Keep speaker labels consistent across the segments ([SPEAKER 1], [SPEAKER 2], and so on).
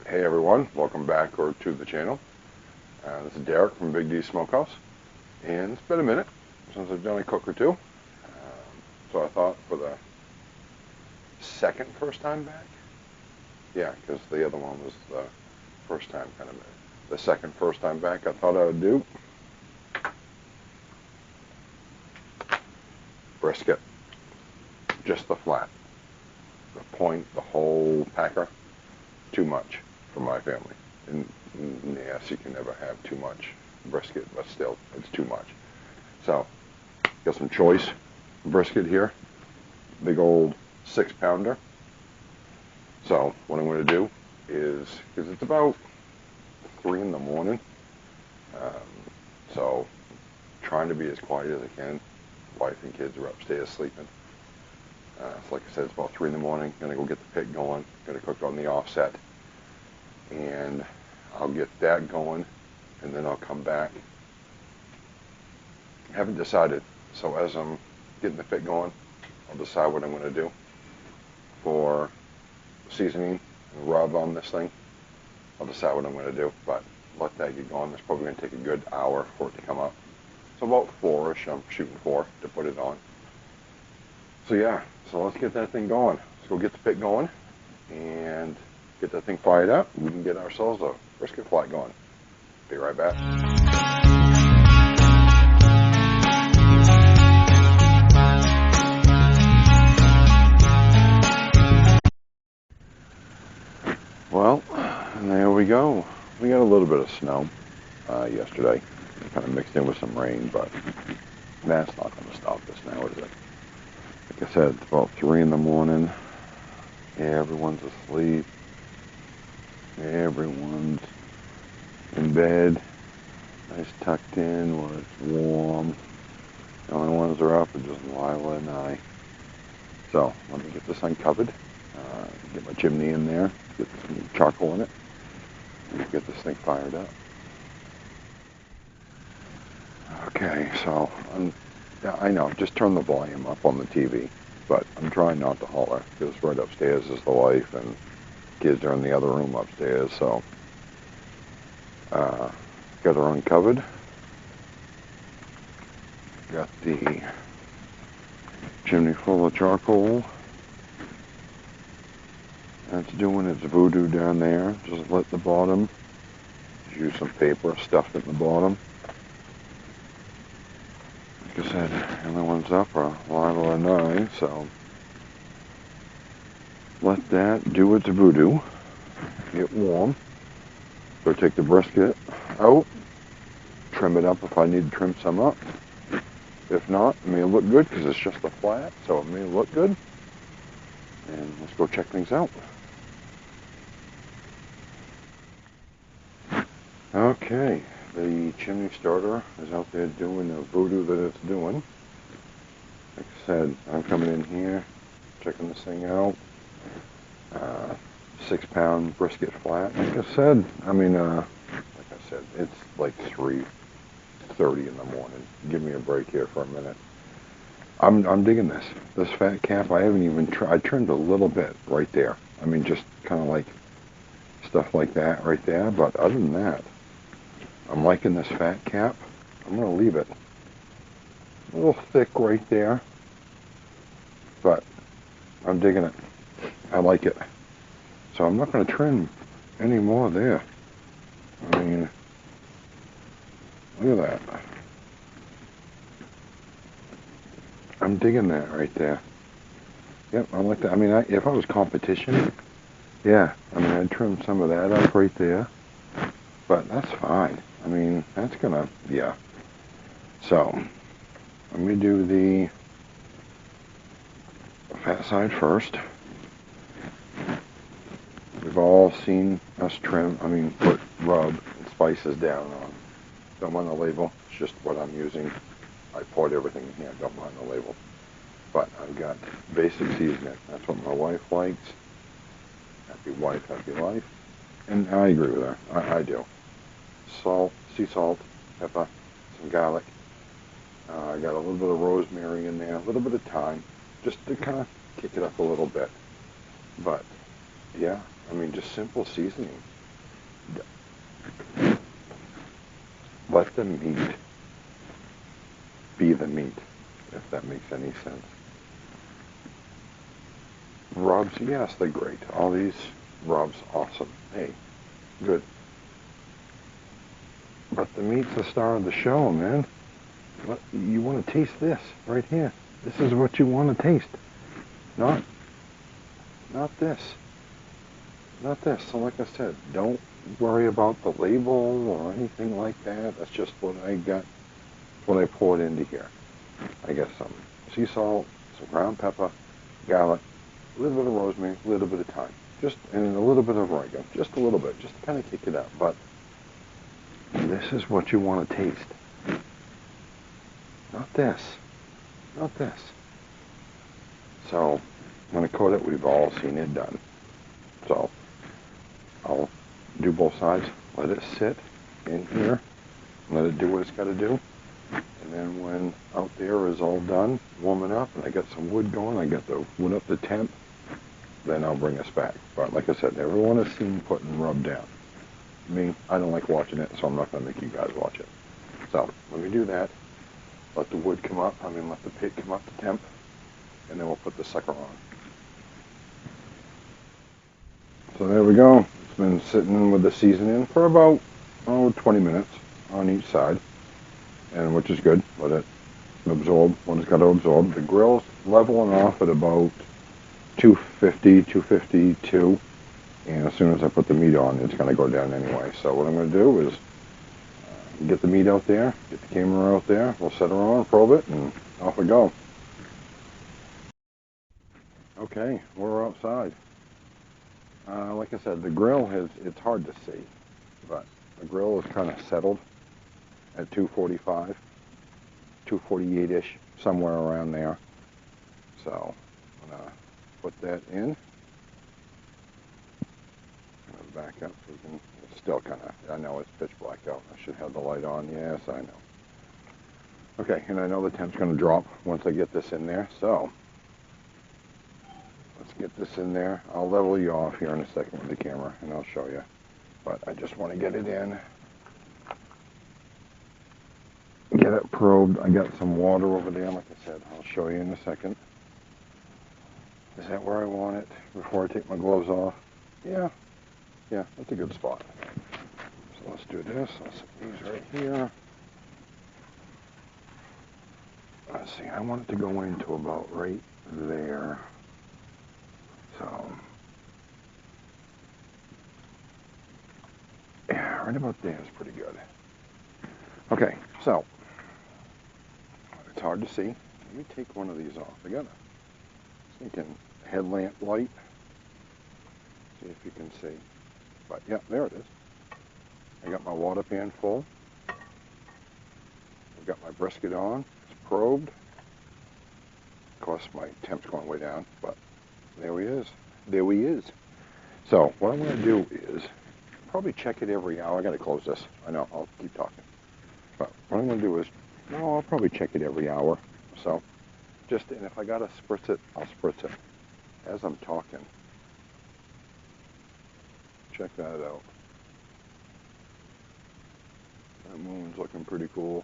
[SPEAKER 1] Hey everyone, welcome back or to the channel. This is Derek from Big D Smokehouse, and it's been a minute since I've done a cook or two. So I thought for the first time back, yeah, because the other one was the first time kind of the first time back, I thought I would do brisket, just the flat, the point, the whole packer, too much for my family. And yes, you can never have too much brisket, but still, it's too much. So, got some choice brisket here, big old 6-pounder. So, what I'm going to do is, because it's about 3 in the morning, so trying to be as quiet as I can. Wife and kids are upstairs sleeping. So like I said, it's about 3 in the morning. Gonna go get the pig going. Gonna cook on the offset, and I'll get that going, and then I'll come back. I haven't decided, so as I'm getting the pig going, I'll decide what I'm gonna do for seasoning and rub on this thing. I'll decide what I'm gonna do, but let that get going. It's probably gonna take a good hour for it to come up. So about 4-ish, I'm shooting for to put it on. So yeah, so let's get that thing going. Let's go get the pit going and get that thing fired up. We can get ourselves a brisket flat going. Be right back. Well, there we go. We got a little bit of snow yesterday. Kind of mixed in with some rain, but that's not going to stop us now, is it? Like I said, it's about 3 in the morning. Everyone's asleep. Everyone's in bed. Nice tucked in where it's warm. The only ones that are up are just Lila and I. So, let me get this uncovered. Get my chimney in there. Get some charcoal in it. And get this thing fired up. Okay, so I know, just turn the volume up on the TV, but I'm trying not to holler because right upstairs is the wife and kids are in the other room upstairs. So got her uncovered. Got the chimney full of charcoal. That's doing its voodoo down there. Just lit the bottom. Just use some paper stuffed in the bottom. Like I said, the only one's up are Lila and I, so let that do its voodoo. Get warm. So take the brisket out, trim it up if I need to trim some up. If not, it may look good because it's just a flat, so it may look good. And let's go check things out. Okay, the chimney starter is out there doing the voodoo that it's doing. Like I said, I'm coming in here, checking this thing out. 6-pound brisket flat. Like I said, it's like 3:30 in the morning. Give me a break here for a minute. I'm digging this. This fat cap, I haven't even I trimmed a little bit right there. I mean, just kind of like stuff like that right there. But other than that, I'm liking this fat cap. I'm going to leave it a little thick right there, but I'm digging it. I like it. So I'm not going to trim any more there. I mean, look at that. I'm digging that right there. Yep, I like that. I mean, if I was competition, yeah, I mean, I'd trim some of that up right there, but that's fine. I mean, that's gonna, yeah. So, let me do the fat side first. We've all seen us put rub and spices down on. Don't mind the label, it's just what I'm using. I poured everything in here, don't mind the label. But I've got basic seasoning. That's what my wife likes. Happy wife, happy life. And I agree with her. I do. Salt, sea salt, pepper, some garlic. I got a little bit of rosemary in there, a little bit of thyme, just to kind of kick it up a little bit. But yeah, I mean, just simple seasoning. let the meat be the meat, if that makes any sense. Rubs, yes, they're great. All these rubs, awesome. Hey, good. But the meat's the star of the show, man. You want to taste this right here. This is what you want to taste. Not this. Not this. So like I said, don't worry about the label or anything like that. That's just what I got, what I poured into here. I guess some sea salt, some ground pepper, garlic, a little bit of rosemary, a little bit of thyme. And a little bit of oregano. Just a little bit, just to kind of kick it up. But this is what you want to taste. Not this. Not this. So, when I coat it, we've all seen it done. So, I'll do both sides, let it sit in here, let it do what it's got to do. And then when out there is all done, warming up, and I got some wood going, I got the wood up to temp, then I'll bring us back. But like I said, everyone has seen putting rub down. Me, I don't like watching it, so I'm not going to make you guys watch it. So, let me do that. Let the wood come up, let the pit come up to temp, and then we'll put the sucker on. So there we go. It's been sitting with the seasoning for about 20 minutes on each side, and which is good. Let it absorb what it's got to absorb. The grill's leveling off at about 250, 252, and as soon as I put the meat on, it's going to go down anyway. So what I'm going to do is get the meat out there, get the camera out there, we'll set her on, probe it, and off we go. Okay, we're outside. Like I said, the grill it's hard to see, but the grill is kind of settled at 245, 248-ish, somewhere around there. So I'm going to put that in. I'm going to back up so we can, it's still kind of, I know it's pitch black out. I should have the light on. Yes, I know. Okay, and I know the temp's going to drop once I get this in there, so let's get this in there. I'll level you off here in a second with the camera, and I'll show you. But I just want to get it in. Get it probed. I got some water over there, like I said. I'll show you in a second. Is that where I want it before I take my gloves off? Yeah, that's a good spot. So let's do this. I'll set these right here. Let's see, I want it to go into about right there. So, yeah, right about there is pretty good. Okay, so, it's hard to see. Let me take one of these off. I got a thinking headlamp light. See if you can see. But, yeah, there it is. I got my water pan full. I've got my brisket on. It's probed. Of course, my temp's going way down, but there he is. There he is. So what I'm going to do is probably check it every hour. I got to close this. I know, I'll keep talking. But what I'm going to do is, I'll probably check it every hour. So and if I got to spritz it, I'll spritz it as I'm talking. Check that out. That moon's looking pretty cool.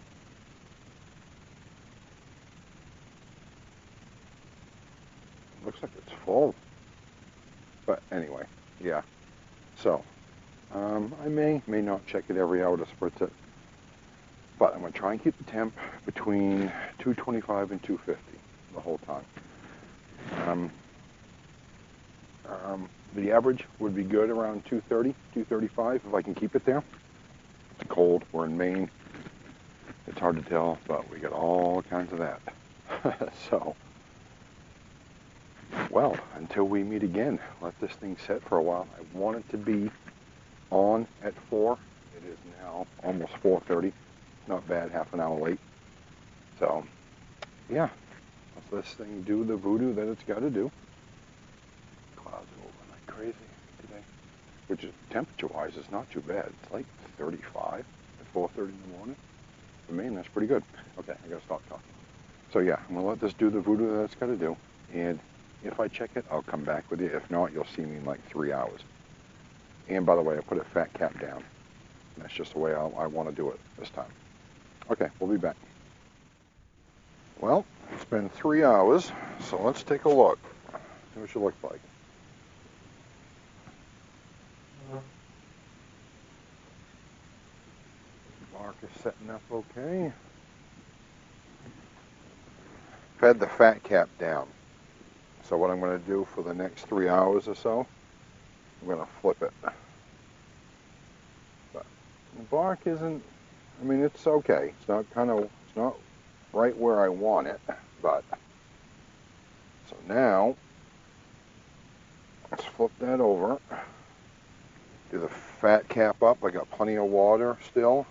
[SPEAKER 1] Looks like it's full. But anyway, yeah. So, I may not check it every hour to spritz it. But I'm going to try and keep the temp between 225 and 250 the whole time. The average would be good around 230, 235 if I can keep it there. It's cold. We're in Maine. It's hard to tell, but we got all kinds of that. So, well, until we meet again, let this thing set for a while. I want it to be on at 4. It is now almost 4:30. Not bad, half an hour late. So, yeah, let's this thing do the voodoo that it's got to do. Clouds are moving like crazy today, which is temperature-wise is not too bad. It's like 35 at 4:30 in the morning. For me, that's pretty good. Okay, I gotta stop talking. So yeah, I'm gonna let this do the voodoo that it's got to do, and if I check it, I'll come back with you. If not, you'll see me in like 3 hours. And by the way, I put a fat cap down. That's just the way I want to do it this time. Okay, we'll be back. Well, it's been 3 hours, so let's take a look. See what she looks like. Bark is setting up okay. I've had the fat cap down. So what I'm going to do for the next 3 hours or so, I'm going to flip it. But the bark isn't, I mean, it's okay. It's not right where I want it, but, so now, let's flip that over. Do the fat cap up. I got plenty of water still.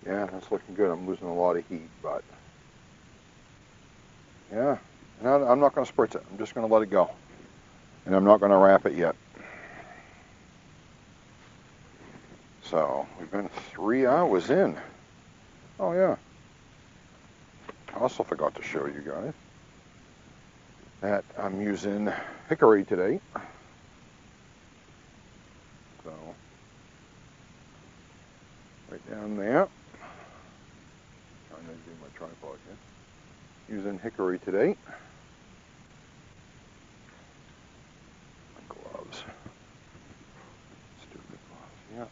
[SPEAKER 1] Yeah, that's looking good. I'm losing a lot of heat, but yeah. And I'm not going to spritz it. I'm just going to let it go. And I'm not going to wrap it yet. So, we've been 3 hours in. Oh, yeah. I also forgot to show you guys that I'm using hickory today. So, right down there. Trying to do my tripod here. Using hickory today. My gloves. Stupid gloves. Yep.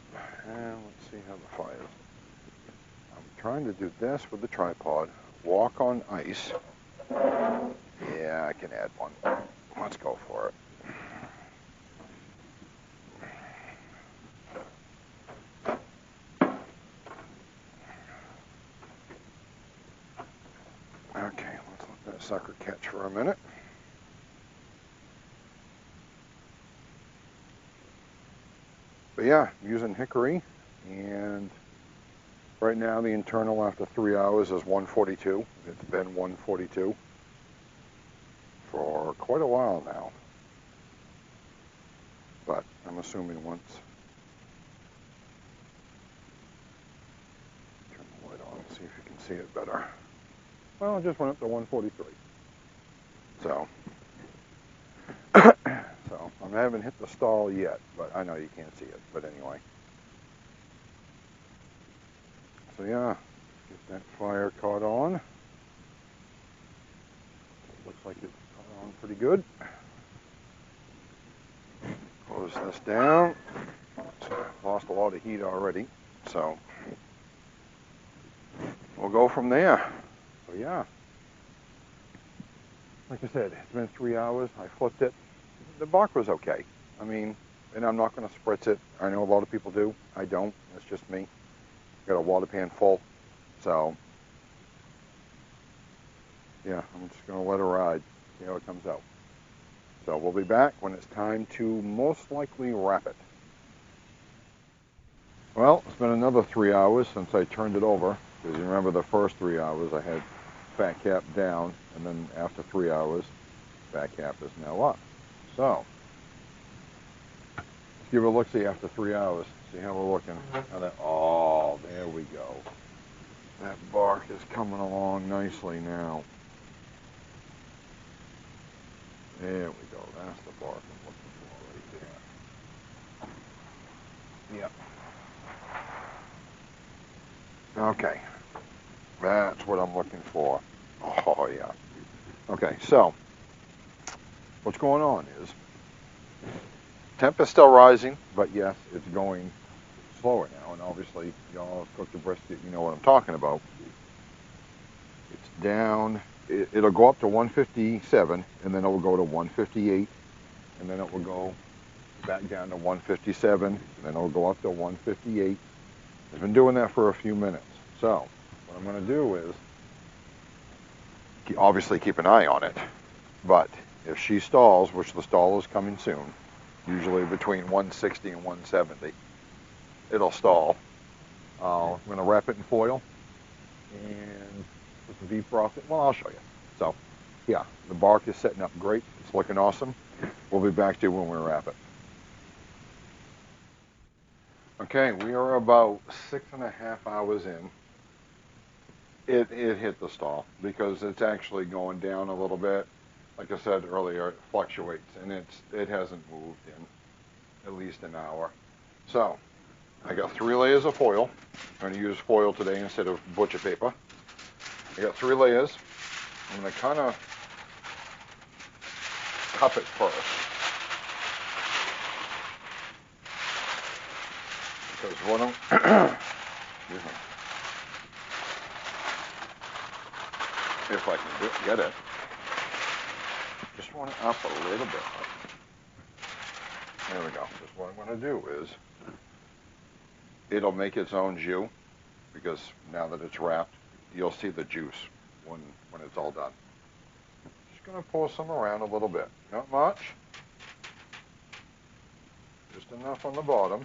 [SPEAKER 1] And let's see how the fire is. I'm trying to do this with the tripod. Walk on ice. Yeah, I can add one. Let's go for it. Okay, let's let that sucker catch for a minute. But yeah, I'm using hickory, and right now the internal after 3 hours is 142. It's been 142 for quite a while now. But I'm assuming once, turn the light on, see if you can see it better. Well, it just went up to 143. So, so I haven't hit the stall yet, but I know you can't see it. But anyway. So yeah, get that fire caught on. Looks like it's caught on pretty good. Close this down. It's lost a lot of heat already, so we'll go from there. So yeah, like I said, it's been 3 hours. I flipped it. The bark was okay. I mean, and I'm not going to spritz it. I know a lot of people do. I don't. It's just me. Got a water pan full, so yeah, I'm just going to let it ride, see how it comes out. So we'll be back when it's time to most likely wrap it. Well, it's been another 3 hours since I turned it over, because you remember the first 3 hours I had fat cap down, and then after 3 hours, fat cap is now up. So, let's give it a look-see after 3 hours, see how we're looking. Oh, there we go. That bark is coming along nicely now. There we go. That's the bark I'm looking for right there. Yep. Okay. That's what I'm looking for. Oh, yeah. Okay, so what's going on is temp is still rising, but yes, it's going slower now. And obviously, y'all have cooked a brisket, you know what I'm talking about. It's down. It'll go up to 157, and then it will go to 158, and then it will go back down to 157, and then it'll go up to 158. I've been doing that for a few minutes. So what I'm going to do is obviously keep an eye on it, but if she stalls, which the stall is coming soon, usually between 160 and 170, it'll stall. I'm going to wrap it in foil and put some beef broth in. Well, I'll show you. So, yeah, the bark is setting up great. It's looking awesome. We'll be back to you when we wrap it. Okay, we are about 6.5 hours in. It hit the stall because it's actually going down a little bit. Like I said earlier, it fluctuates and it hasn't moved in at least an hour. So I got 3 layers of foil. I'm going to use foil today instead of butcher paper. I got 3 layers. I'm going to kind of cup it first. Because what I'm if I can get it, just want it up a little bit. There we go. Just what I'm going to do is, it'll make its own jus, because now that it's wrapped, you'll see the juice when it's all done. Just going to pour some around a little bit. Not much. Just enough on the bottom.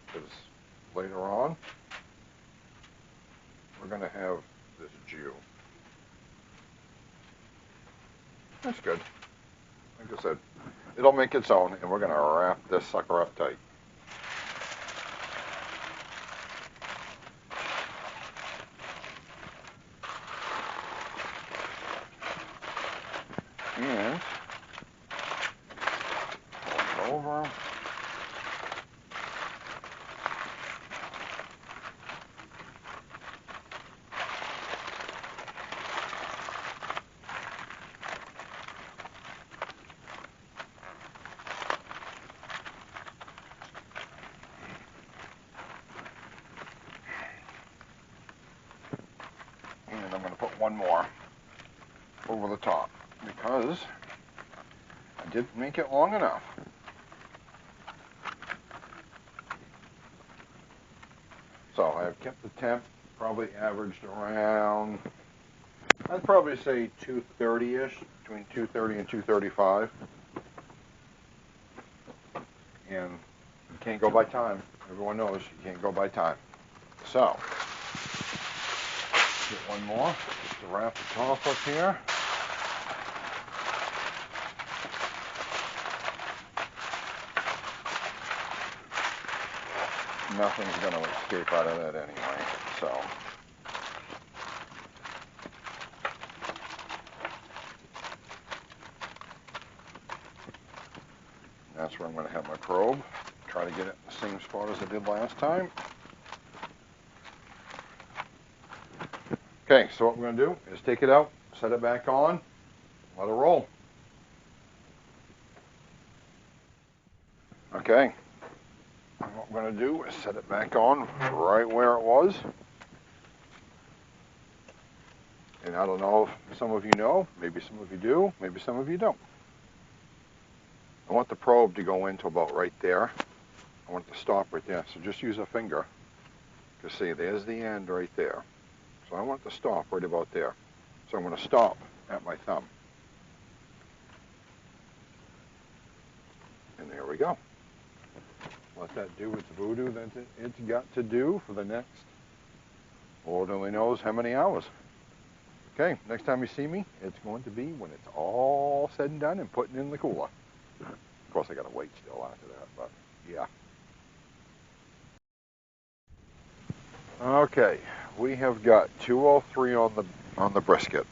[SPEAKER 1] Because later on, we're going to have this jus. That's good. Like I said, it'll make its own, and we're going to wrap this sucker up tight. And fold it over. And I'm going to put one more over the top because I didn't make it long enough. So I've kept the temp, probably averaged around, I'd probably say 230-ish, between 230 and 235. And you can't go by time. Everyone knows you can't go by time. So, get one more just to wrap the top up here. Nothing's going to escape out of that anyway, so. That's where I'm going to have my probe. Try to get it in the same spot as I did last time. Okay, so what we're going to do is take it out, set it back on, let it roll. Okay, and what we're going to do is set it back on right where it was. And I don't know if some of you know, maybe some of you do, maybe some of you don't. I want the probe to go into about right there. I want it to stop right there, so just use a finger. Because see, there's the end right there. So I want it to stop right about there. So I'm going to stop at my thumb. And there we go. Let that do its voodoo that it's got to do for the next, Lord only knows how many hours. Okay, next time you see me, it's going to be when it's all said and done and putting in the cooler. Of course, I got to wait still after that, but yeah. Okay, we have got 203 on the brisket.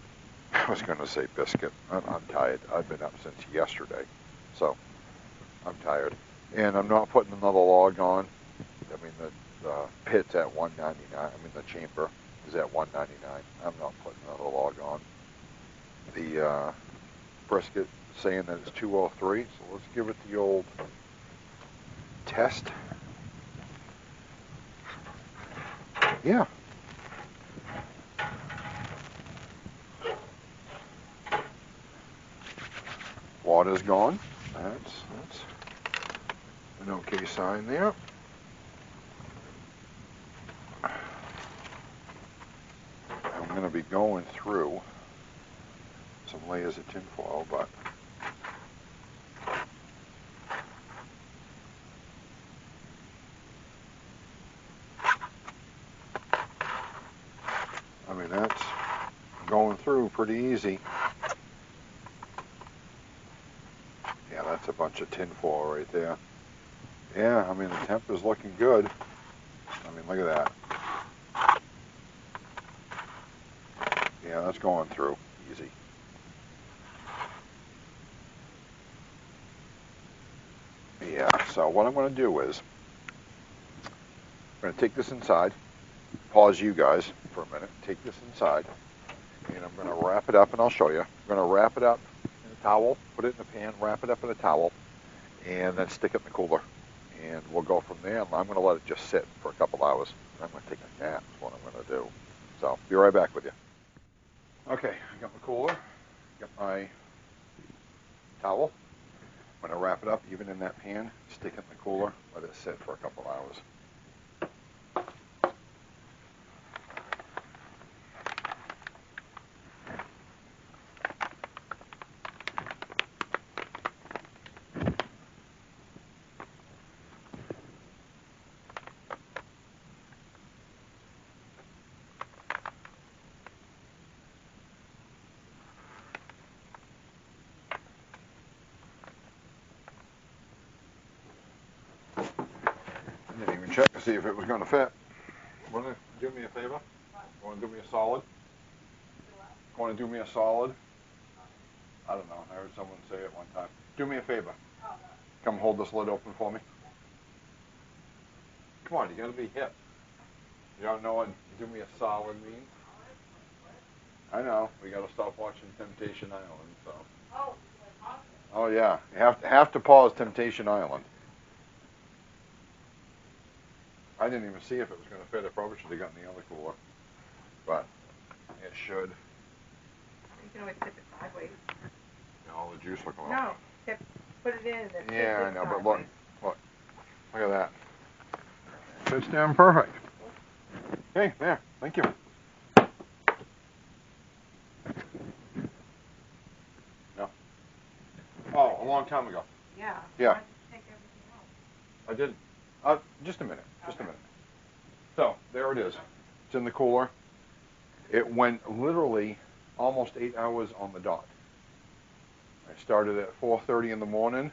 [SPEAKER 1] I was going to say biscuit. I'm tired. I've been up since yesterday, so I'm tired. And I'm not putting another log on. I mean, the pit's at 199. I mean, the chamber is at 199. I'm not putting another log on. The brisket saying that it's 203, so let's give it the old test. Yeah. Water's gone. That's an okay sign there. I'm going to be going through some layers of tinfoil, but I mean, that's going through pretty easy. Yeah, that's a bunch of tinfoil right there. Yeah, I mean, the temp is looking good. I mean, look at that. Yeah, that's going through easy. Yeah, so what I'm going to do is, I'm going to take this inside, pause you guys for a minute, take this inside, and I'm going to wrap it up, and I'll show you. I'm going to wrap it up in a towel, put it in a pan, wrap it up in a towel, and then stick it in the cooler. And we'll go from there. I'm going to let it just sit for a couple hours. I'm going to take a nap is what I'm going to do. So, be right back with you. Okay, I got my cooler, got my towel. I'm going to wrap it up even in that pan, stick it in the cooler, let it sit for a couple hours. I didn't even check to see if it was going to fit. Want to do me a favor? Want to do me a solid? Want to do me a solid? I don't know. I heard someone say it one time. Do me a favor. Come hold this lid open for me. Come on, you got to be hip. You don't know what do me a solid means? I know. We got to stop watching Temptation Island. So. Oh yeah, you have to pause Temptation Island. I didn't even see if it was going to fit. I probably should have gotten the other cooler, but it should.
[SPEAKER 2] You can always tip it sideways.
[SPEAKER 1] All the juice will come out.
[SPEAKER 2] No, put it in. And
[SPEAKER 1] Yeah, I know,
[SPEAKER 2] sideways.
[SPEAKER 1] but look at that. Fits down perfect. Hey, there. Thank you. No. Oh, a long time ago.
[SPEAKER 2] Yeah.
[SPEAKER 1] Yeah.
[SPEAKER 2] Why did you take everything out?
[SPEAKER 1] I didn't. Just a minute. Just a minute. So, there it is. It's in the cooler. It went literally almost 8 hours on the dot. I started at 4:30 in the morning.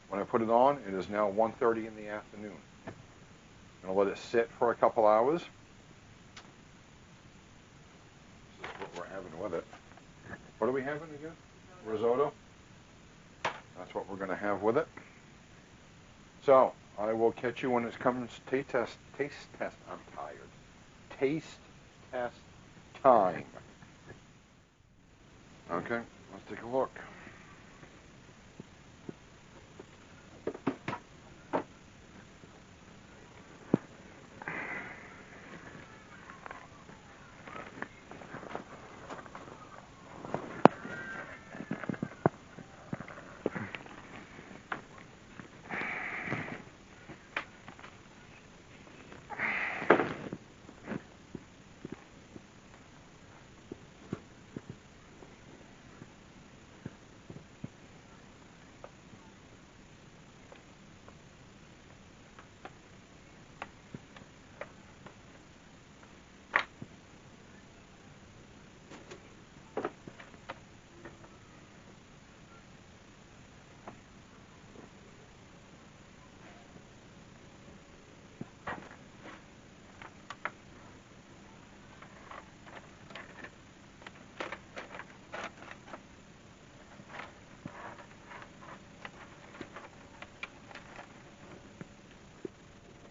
[SPEAKER 1] When I put it on, it is now 1:30 in the afternoon. I'm going to let it sit for a couple hours. This is what we're having with it. What are we having again? Risotto. That's what we're going to have with it. So, I will catch you when it comes taste test. I'm tired. Taste test time. Okay, let's take a look.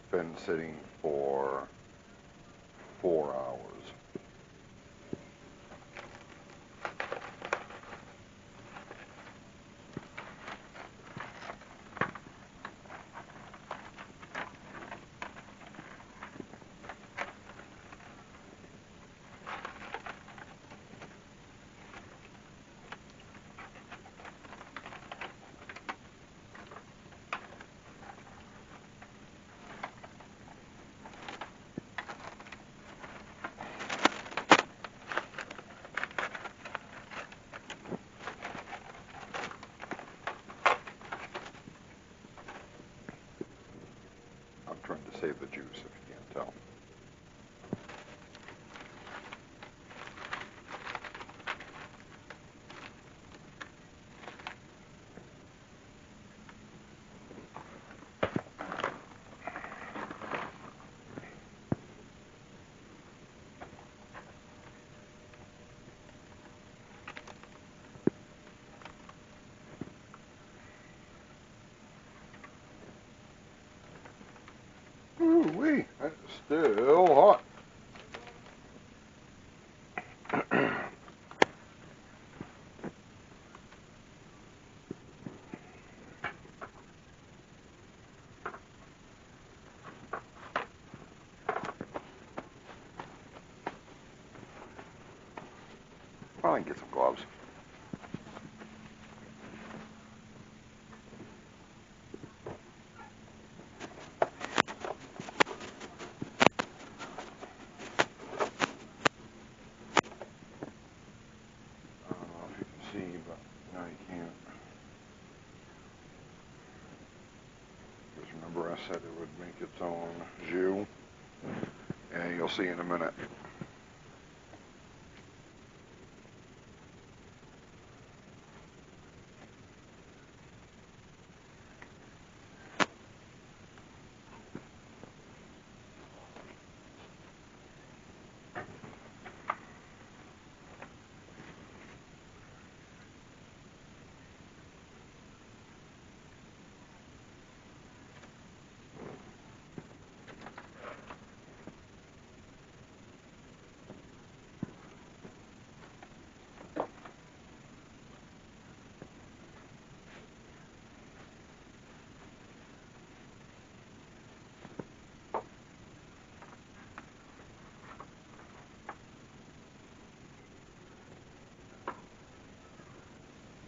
[SPEAKER 1] Been sitting for 4 hours. I'm trying to save the juice, if you can't tell. Wee, that's still hot. Probably get some gloves. I don't know if you can see, but no, you can't. Just remember I said it would make its own jus, and you'll see in a minute.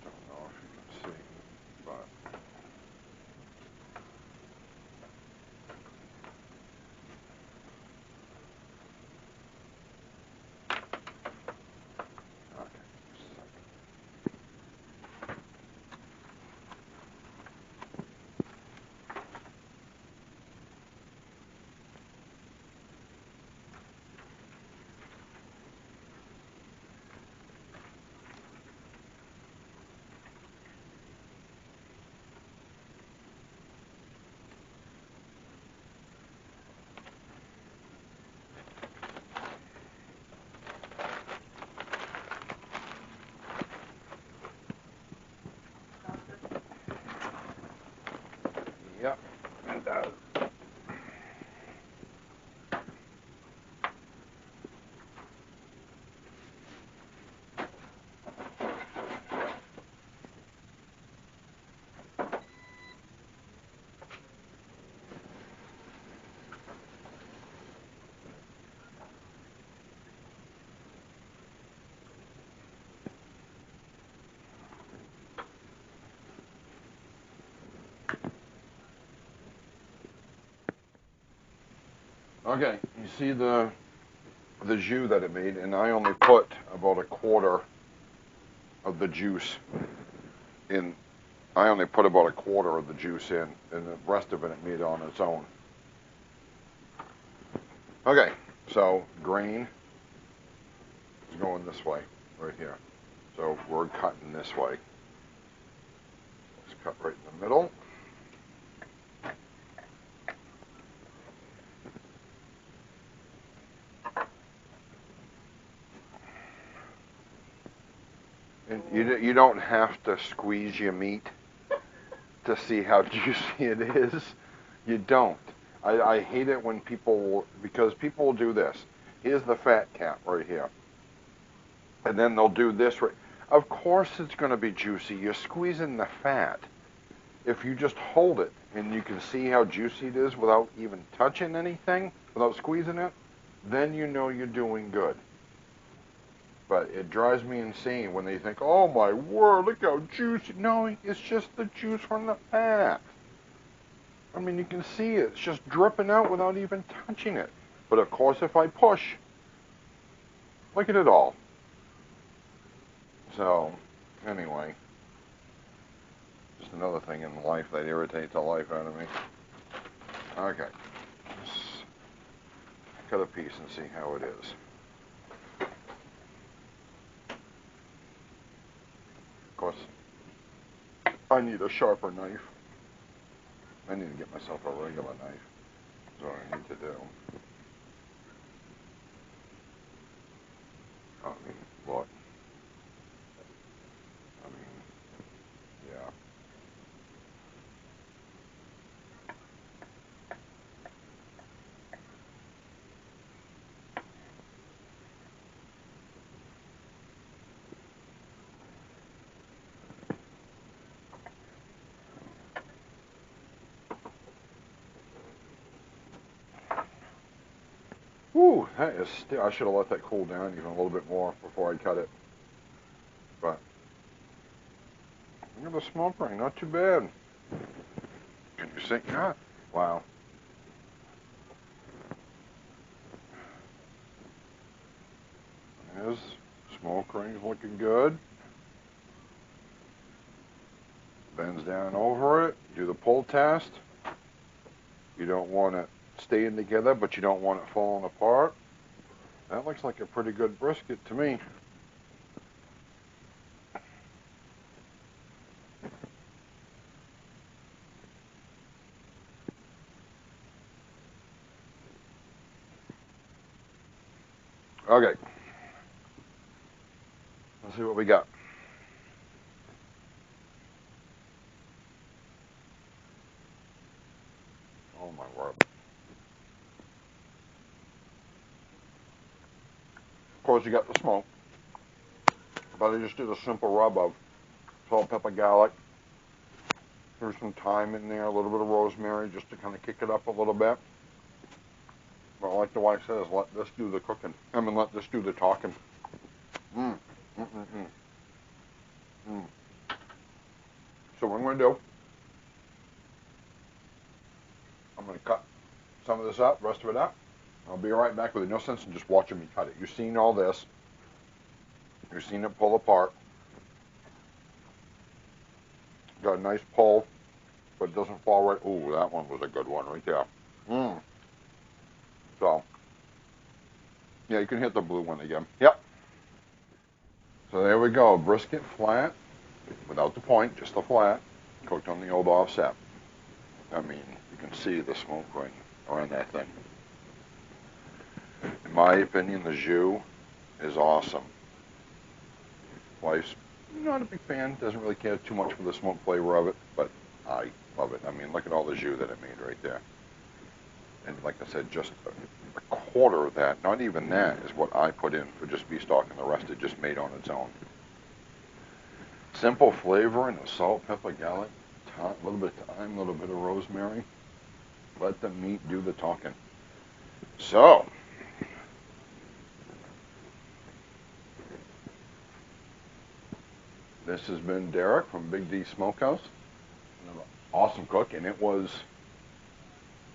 [SPEAKER 1] Don't know if you can see, but okay. Just a second. Yep, it does. Okay, you see the jus that it made, and I only put about a quarter of the juice in. I only put about a quarter of the juice in, and the rest of it made on its own. Okay, so grain is going this way, right here. So we're cutting this way. Let's cut right in the middle. And you don't have to squeeze your meat to see how juicy it is. You don't. I hate it when people, because people will do this. Here's the fat cap right here. And then they'll do this right. Of course it's going to be juicy. You're squeezing the fat. If you just hold it and you can see how juicy it is without even touching anything, without squeezing it, then you know you're doing good. But it drives me insane when they think, oh my word, look how juicy. No, it's just the juice from the fat. I mean, you can see it. It's just dripping out without even touching it. But of course, if I push, look at it all. So, anyway, just another thing in life that irritates the life out of me. Okay, let's cut a piece and see how it is. Of course, I need a sharper knife. I need to get myself a regular knife. That's what I need to do. I mean, look. I mean, yeah. Ooh, that is still, I should have let that cool down even a little bit more before I cut it. But look at the smoke ring, not too bad. Can you see? Yeah. Wow. There's smoke rings looking good. Bends down over it. Do the pull test. You don't want it staying together, but you don't want it falling apart. That looks like a pretty good brisket to me. Okay. Let's see what we got. Oh my word. Of course you got the smoke. But I just did a simple rub of salt, pepper, garlic. Threw some thyme in there, a little bit of rosemary just to kind of kick it up a little bit. But like the wife says, let this do the cooking. I mean, let this do the talking. Mm. Mm, mm, mm. Mm. So what I'm going to do, I'm going to cut some of this up, rest of it up. I'll be right back with it. No sense in just watching me cut it. You've seen all this. You've seen it pull apart. Got a nice pull, but it doesn't fall right. Ooh, that one was a good one right there. Mm. So, yeah, you can hit the blue one again. Yep. So there we go. Brisket flat, without the point, just the flat, cooked on the old offset. I mean, you can see the smoke ring around that thing. In my opinion, the jus is awesome. Wife's not a big fan, doesn't really care too much for the smoke flavor of it, but I love it. I mean, look at all the jus that it made right there. And like I said, just a quarter of that, not even that, is what I put in for just beef stock, and the rest it just made on its own. Simple flavoring of salt, pepper, garlic, a little bit of thyme, a little bit of rosemary. Let the meat do the talking. So, this has been Derek from Big D Smokehouse. Awesome cook, and it was,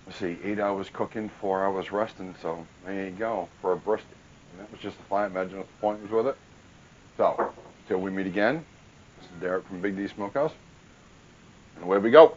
[SPEAKER 1] let's see, 8 hours cooking, 4 hours resting, so there you go, for a brisket. And that was just a fine. Imagine what the point was with it. So, till we meet again, this is Derek from Big D Smokehouse, and away we go.